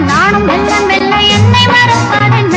நானும் மெல்ல மெல்ல என்னை மறப்பதென்ன.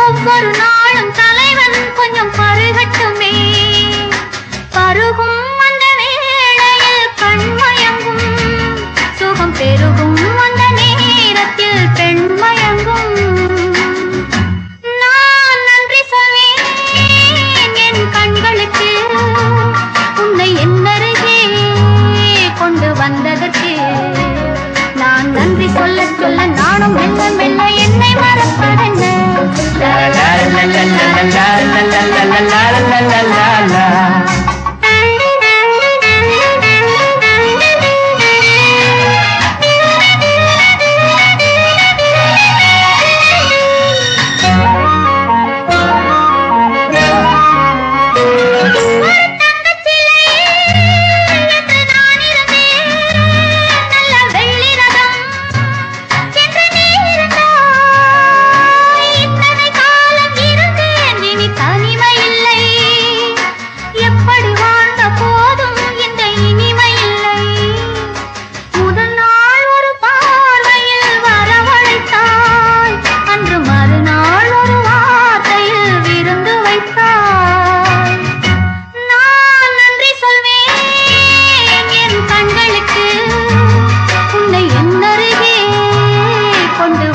ஒவ்வொரு நாளும் தலைவன் கொஞ்சம் பருகட்டுமே. பருகும் அந்த வேளையில் கண்மயங்கும், சுகம் பெருகும் அந்த நேரத்தில் பெண்மயங்கும். நான் நன்றி சொல்வேன் என் கண்களுக்கு, உன்னை என்னருகே கொண்டு வந்ததற்கு. நான் நன்றி சொல்ல சொல்ல நானும் மெல்ல மெல்ல என்னை மறப்பதென்ன.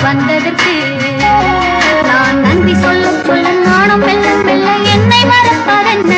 வந்ததற்கு நான் நன்றி சொல்ல சொல்ல நானும் மெல்ல மெல்ல என்னை மறப்பதென்ன.